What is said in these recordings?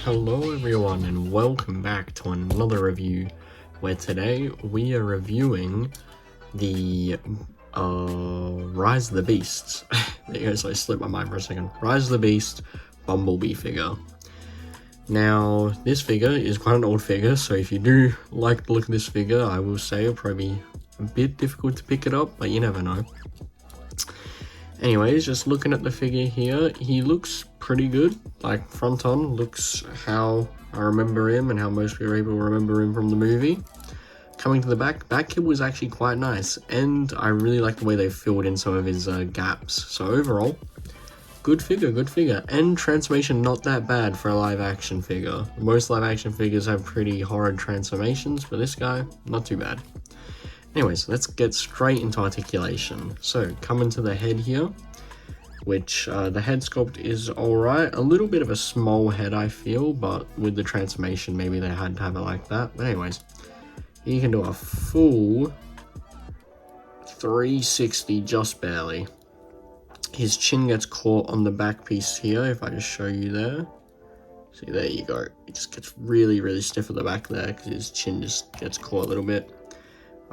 Hello everyone and welcome back to another review where today we are reviewing the Rise of the Beasts. There you go, so I slipped my mind for a second. Rise of the Beast Bumblebee figure. Now this figure is quite an old figure, so if you do like the look of this figure, I will say it'll probably be a bit difficult to pick it up, but you never know. Anyways, just looking at the figure here, he looks pretty good. Like, front on looks how I remember him and how most people are able to remember him from the movie. Coming to the back kit was actually quite nice, and I really like the way they filled in some of his gaps. So overall, good figure, and transformation not that bad for a live action figure. Most live action figures have pretty horrid transformations, but this guy, not too bad. Anyways, let's get straight into articulation. So, coming to the head here, which the head sculpt is alright. A little bit of a small head, I feel, but with the transformation, maybe they had to have it like that. But anyways, you can do a full 360 just barely. His chin gets caught on the back piece here, if I just show you there. See, there you go. It just gets really stiff at the back there because his chin just gets caught a little bit.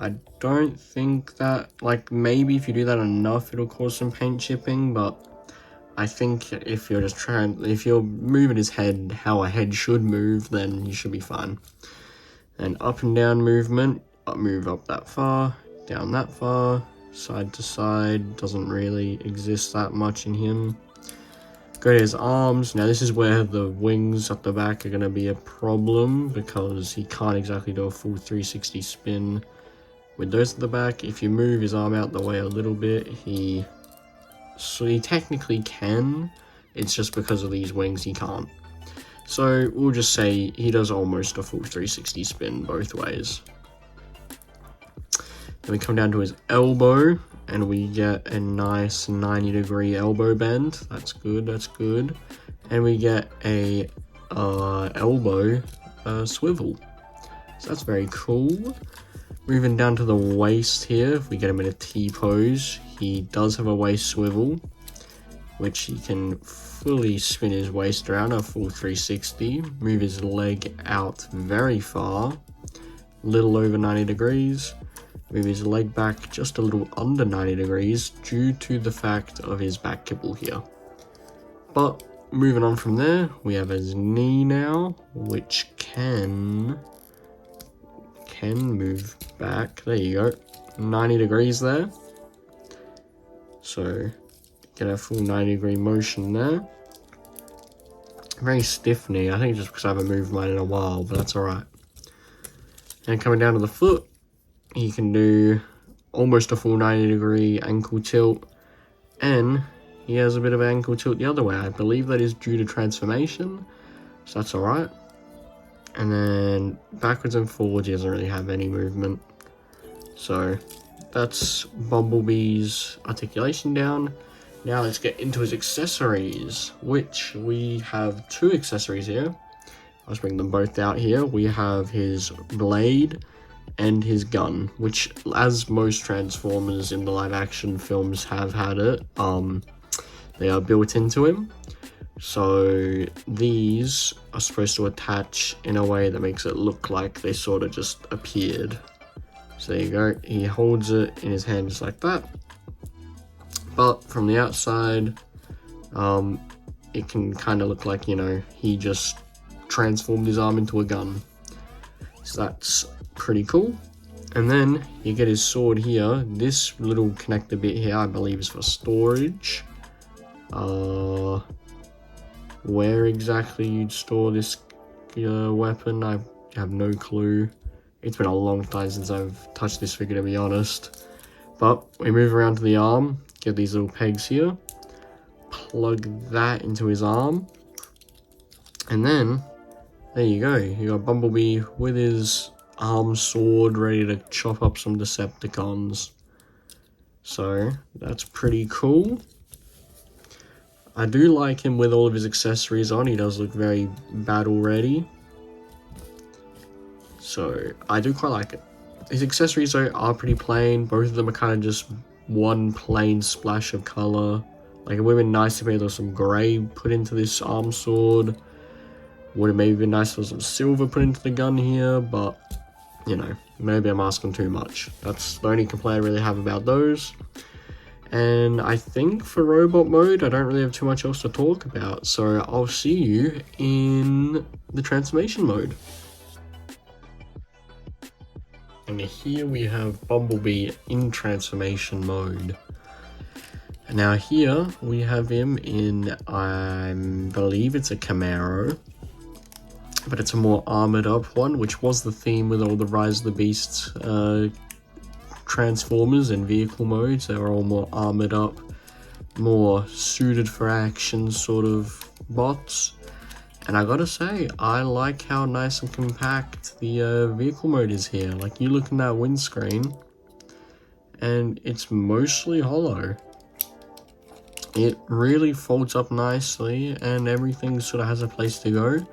I don't think that, like, maybe if you do that enough, it'll cause some paint chipping, but I think if you're if you're moving his head how a head should move, then you should be fine. And up and down movement, move up that far, down that far, side to side, doesn't really exist that much in him. Go to his arms. Now this is where the wings up the back are going to be a problem, because he can't exactly do a full 360 spin with those at the back. If you move his arm out the way a little bit, he technically can. It's just because of these wings he can't. So we'll just say he does almost a full 360 spin both ways. Then we come down to his elbow, and we get a nice 90-degree elbow bend. That's good. And we get a elbow swivel. So that's very cool. Moving down to the waist here, if we get him in a T-pose, he does have a waist swivel, which he can fully spin his waist around, a full 360, move his leg out very far, little over 90 degrees, move his leg back just a little under 90 degrees due to the fact of his back kibble here. But moving on from there, we have his knee now, which can move back. There you go, 90 degrees there. So get a full 90-degree motion there. Very stiff knee, I think just because I haven't moved mine in a while, but that's alright. And coming down to the foot, he can do almost a full 90-degree ankle tilt, and he has a bit of an ankle tilt the other way. I believe that is due to transformation, so that's alright. And then backwards and forwards, he doesn't really have any movement. So that's Bumblebee's articulation down. Now let's get into his accessories, which we have two accessories here. I'll just bring them both out here. We have his blade and his gun, which, as most Transformers in the live action films have had it, they are built into him. So these are supposed to attach in a way that makes it look like they sort of just appeared. So there you go, he holds it in his hand just like that. But from the outside, it can kind of look like, you know, he just transformed his arm into a gun. So that's pretty cool. And then you get his sword here. This little connector bit here, I believe, is for storage. Where exactly you'd store this weapon, I have no clue. It's been a long time since I've touched this figure, to be honest. But we move around to the arm, get these little pegs here, plug that into his arm, and then there you go. You got Bumblebee with his arm sword ready to chop up some Decepticons. So that's pretty cool. I do like him with all of his accessories on. He does look very battle ready. So I do quite like it. His accessories though are pretty plain. Both of them are kind of just one plain splash of color. Like, it would have been nice if there was some gray put into this arm sword. Would have maybe been nice for some silver put into the gun here, but, you know, maybe I'm asking too much. That's the only complaint I really have about those. And I think for robot mode, I don't really have too much else to talk about. So I'll see you in the transformation mode. And here we have Bumblebee in transformation mode. And now here we have him in, I believe it's a Camaro, but it's a more armored up one, which was the theme with all the Rise of the Beasts Transformers and vehicle modes. They were all more armored up, more suited for action sort of bots. And I gotta say, I like how nice and compact the vehicle mode is here. Like, you look in that windscreen, and it's mostly hollow. It really folds up nicely, and everything sort of has a place to go.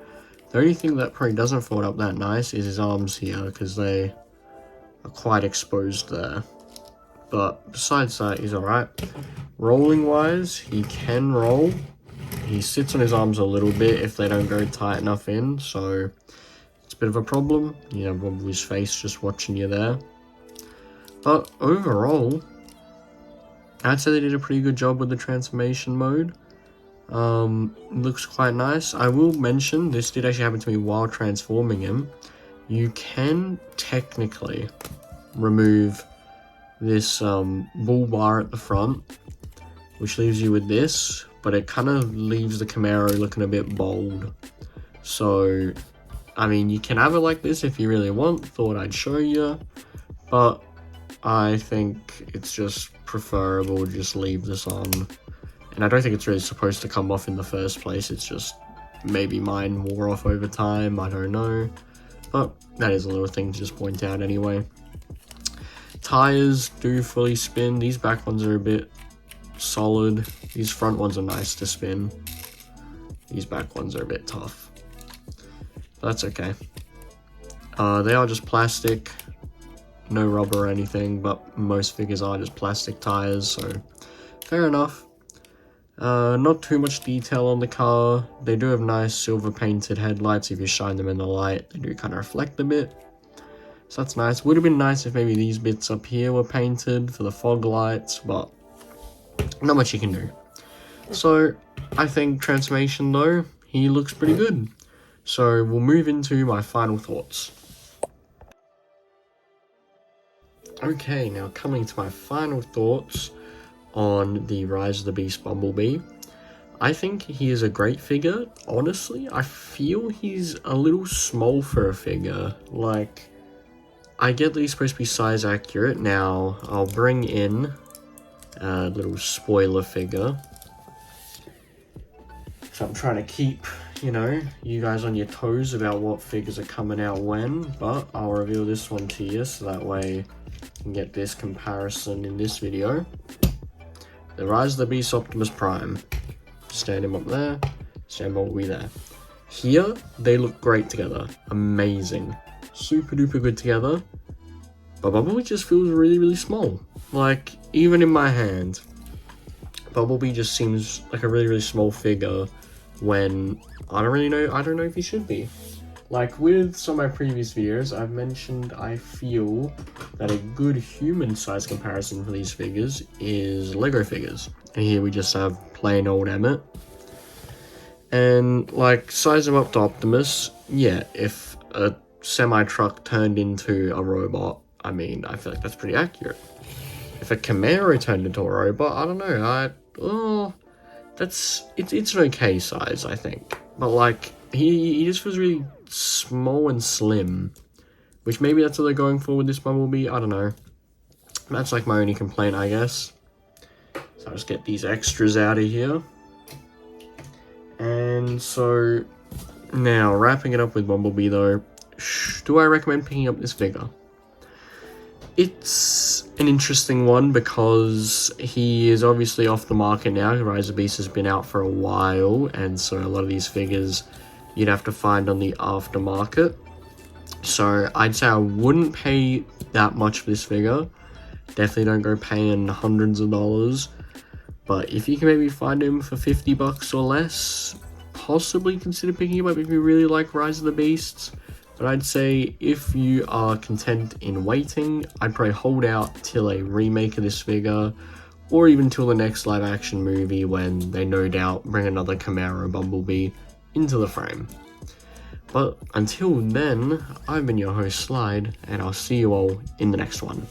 The only thing that probably doesn't fold up that nice is his arms here, because they are quite exposed there. But besides that, he's alright. Rolling wise, he can roll. He sits on his arms a little bit if they don't go tight enough in, so it's a bit of a problem. You have Bumblebee's face just watching you there. But overall, I'd say they did a pretty good job with the transformation mode. Looks quite nice. I will mention, this did actually happen to me while transforming him. You can technically remove this bull bar at the front, which leaves you with this, but it kind of leaves the Camaro looking a bit bold. So, I mean, you can have it like this if you really want. Thought I'd show you, but I think it's just preferable to just leave this on. And I don't think it's really supposed to come off in the first place. It's just maybe mine wore off over time. I don't know. But that is a little thing to just point out anyway. Tires do fully spin. These back ones are a bit solid. These front ones are nice to spin. These back ones are a bit tough. But that's okay. They are just plastic. No rubber or anything, but most figures are just plastic tires, so fair enough. Not too much detail on the car. They do have nice silver painted headlights. If you shine them in the light, they do kind of reflect a bit. So that's nice. Would have been nice if maybe these bits up here were painted for the fog lights, but not much you can do. So I think transformation though, he looks pretty good. So we'll move into my final thoughts. Okay, now coming to my final thoughts on the Rise of the Beast Bumblebee. I think he is a great figure. Honestly, I feel he's a little small for a figure. Like, I get that he's supposed to be size accurate. Now, I'll bring in a little spoiler figure. So I'm trying to keep, you know, you guys on your toes about what figures are coming out when, but I'll reveal this one to you so that way you can get this comparison in this video. The Rise of the Beast Optimus Prime. Stand him up there, stand Bumblebee there. Here, they look great together. Amazing. Super duper good together. But Bumblebee just feels really, really small. Like, even in my hand, Bumblebee just seems like a really, really small figure when I don't know if he should be. Like with some of my previous videos, I've mentioned I feel that a good human size comparison for these figures is Lego figures. And here we just have plain old Emmett. And like, size him up to Optimus, yeah, if a semi-truck turned into a robot, I mean, I feel like that's pretty accurate. If a Camaro turned into a robot, I don't know, it's an okay size, I think. But like, he just feels really small and slim, which maybe that's what they're going for with this Bumblebee, I don't know. That's like my only complaint, I guess. So I'll just get these extras out of here. And so, now, wrapping it up with Bumblebee though, do I recommend picking up this figure? It's an interesting one because he is obviously off the market now. Rise of the Beast has been out for a while, and so a lot of these figures you'd have to find on the aftermarket. So I'd say I wouldn't pay that much for this figure. Definitely don't go paying hundreds of dollars. But if you can maybe find him for $50 or less, possibly consider picking it up if you really like Rise of the Beasts. But I'd say if you are content in waiting, I'd probably hold out till a remake of this figure, or even till the next live action movie when they no doubt bring another Camaro Bumblebee into the frame. But until then, I've been your host Slide, and I'll see you all in the next one.